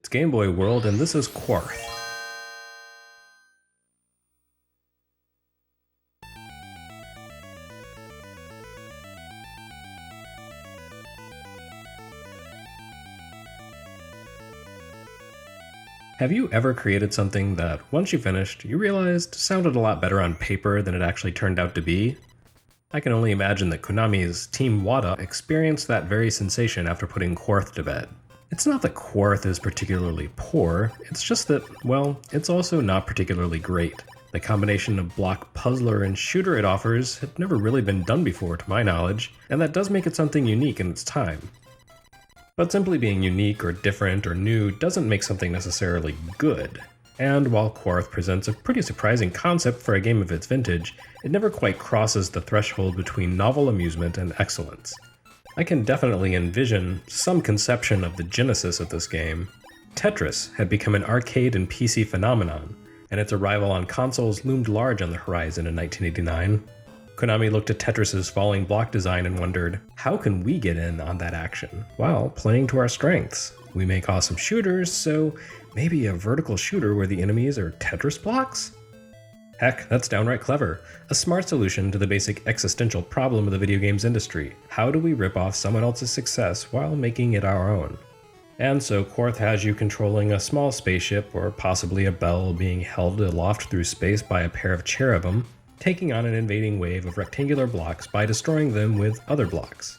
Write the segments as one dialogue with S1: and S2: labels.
S1: It's Game Boy World, and this is Quarth. Have you ever created something that, once you finished, you realized sounded a lot better on paper than it actually turned out to be? I can only imagine that Konami's Team Wada experienced that very sensation after putting Quarth to bed. It's not that Quarth is particularly poor, it's just that, well, it's also not particularly great. The combination of block puzzler and shooter it offers had never really been done before to my knowledge, and that does make it something unique in its time. But simply being unique or different or new doesn't make something necessarily good. And while Quarth presents a pretty surprising concept for a game of its vintage, it never quite crosses the threshold between novel amusement and excellence. I can definitely envision some conception of the genesis of this game. Tetris had become an arcade and PC phenomenon, and its arrival on consoles loomed large on the horizon in 1989. Konami looked at Tetris's falling block design and wondered, how can we get in on that action? Well, playing to our strengths. We make awesome shooters, so maybe a vertical shooter where the enemies are Tetris blocks? Heck, that's downright clever. A smart solution to the basic existential problem of the video games industry. How do we rip off someone else's success while making it our own? And so Quarth has you controlling a small spaceship or possibly a bell being held aloft through space by a pair of cherubim, taking on an invading wave of rectangular blocks by destroying them with other blocks.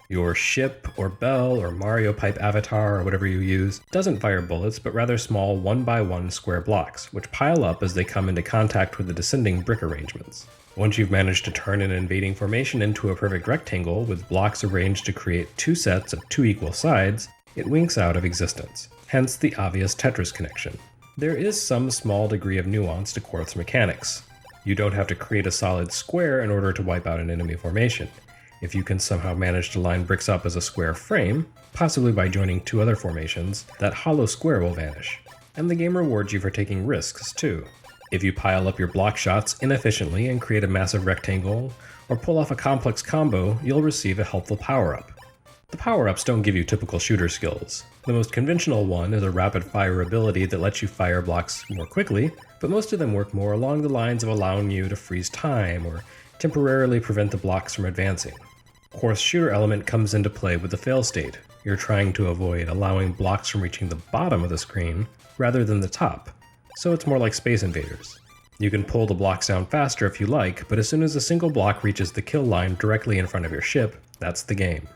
S1: Your ship, or bell, or Mario Pipe avatar, or whatever you use, doesn't fire bullets, but rather small 1x1 square blocks, which pile up as they come into contact with the descending brick arrangements. Once you've managed to turn an invading formation into a perfect rectangle with blocks arranged to create two sets of two equal sides, it winks out of existence, hence the obvious Tetris connection. There is some small degree of nuance to Quarth's mechanics. You don't have to create a solid square in order to wipe out an enemy formation. If you can somehow manage to line bricks up as a square frame, possibly by joining two other formations, that hollow square will vanish. And the game rewards you for taking risks, too. If you pile up your block shots inefficiently and create a massive rectangle, or pull off a complex combo, you'll receive a helpful power-up. The power-ups don't give you typical shooter skills. The most conventional one is a rapid-fire ability that lets you fire blocks more quickly, but most of them work more along the lines of allowing you to freeze time or temporarily prevent the blocks from advancing. Quarth's shooter element comes into play with the fail state. You're trying to avoid allowing blocks from reaching the bottom of the screen rather than the top, so it's more like Space Invaders. You can pull the blocks down faster if you like, but as soon as a single block reaches the kill line directly in front of your ship, that's the game.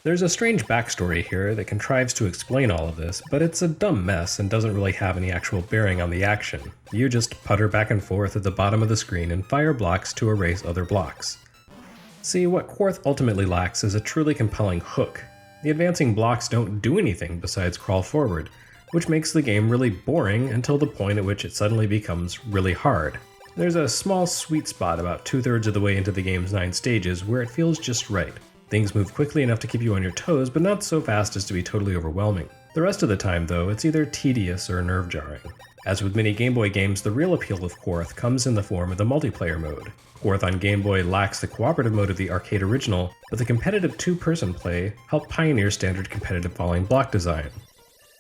S1: There's a strange backstory here that contrives to explain all of this, but it's a dumb mess and doesn't really have any actual bearing on the action. You just putter back and forth at the bottom of the screen and fire blocks to erase other blocks. See, what Quarth ultimately lacks is a truly compelling hook. The advancing blocks don't do anything besides crawl forward, which makes the game really boring until the point at which it suddenly becomes really hard. There's a small sweet spot about 2/3 of the way into the game's 9 stages where it feels just right. Things move quickly enough to keep you on your toes, but not so fast as to be totally overwhelming. The rest of the time, though, it's either tedious or nerve-jarring. As with many Game Boy games, the real appeal of Quarth comes in the form of the multiplayer mode. Quarth on Game Boy lacks the cooperative mode of the arcade original, but the competitive two-person play helped pioneer standard competitive falling block design.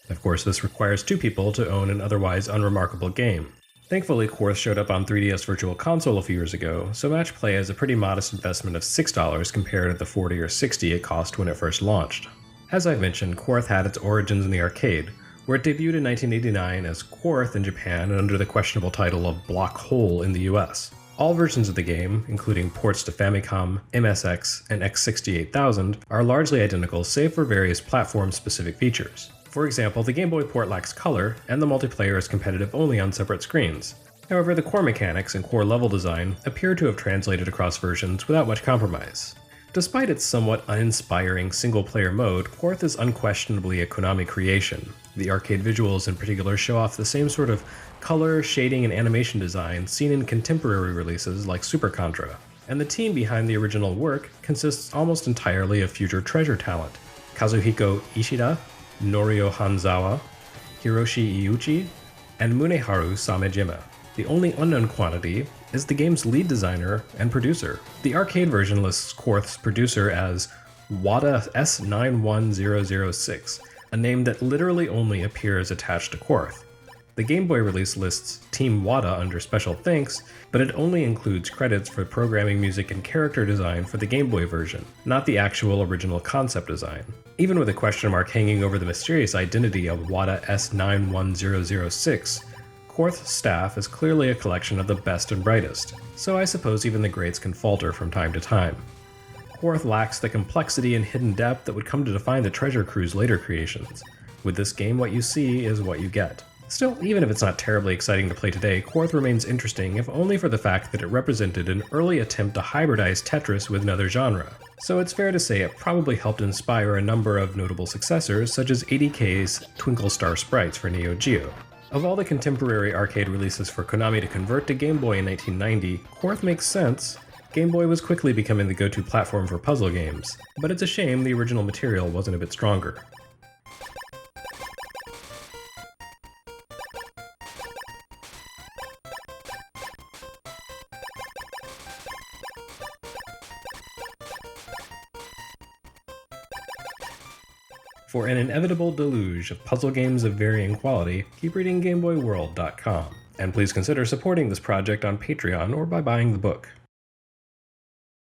S1: Of course, this requires two people to own an otherwise unremarkable game. Thankfully, Quarth showed up on 3DS Virtual Console a few years ago, so match play is a pretty modest investment of $6 compared to the $40 or $60 it cost when it first launched. As I've mentioned, Quarth had its origins in the arcade, where it debuted in 1989 as Quarth in Japan and under the questionable title of Block Hole in the US. All versions of the game, including ports to Famicom, MSX, and X68000, are largely identical save for various platform-specific features. For example, the Game Boy port lacks color, and the multiplayer is competitive only on separate screens. However, the core mechanics and core level design appear to have translated across versions without much compromise. Despite its somewhat uninspiring single-player mode, Quarth is unquestionably a Konami creation. The arcade visuals in particular show off the same sort of color, shading, and animation design seen in contemporary releases like Super Contra. And the team behind the original work consists almost entirely of future treasure talent: Kazuhiko Ishida, Norio Hanzawa, Hiroshi Iuchi, and Muneharu Samejima. The only unknown quantity is the game's lead designer and producer. The arcade version lists Quarth's producer as Wada S91006, a name that literally only appears attached to Quarth. The Game Boy release lists Team Wada under special thanks, but it only includes credits for programming, music, and character design for the Game Boy version, not the actual original concept design. Even with a question mark hanging over the mysterious identity of Wada S91006, Quarth's staff is clearly a collection of the best and brightest, so I suppose even the greats can falter from time to time. Quarth lacks the complexity and hidden depth that would come to define the Treasure Crew's later creations. With this game, what you see is what you get. Still, even if it's not terribly exciting to play today, Quarth remains interesting if only for the fact that it represented an early attempt to hybridize Tetris with another genre. So it's fair to say it probably helped inspire a number of notable successors, such as ADK's Twinkle Star Sprites for Neo Geo. Of all the contemporary arcade releases for Konami to convert to Game Boy in 1990, Quarth makes sense. Game Boy was quickly becoming the go-to platform for puzzle games, but it's a shame the original material wasn't a bit stronger. For an inevitable deluge of puzzle games of varying quality, keep reading GameBoyWorld.com. And please consider supporting this project on Patreon or by buying the book.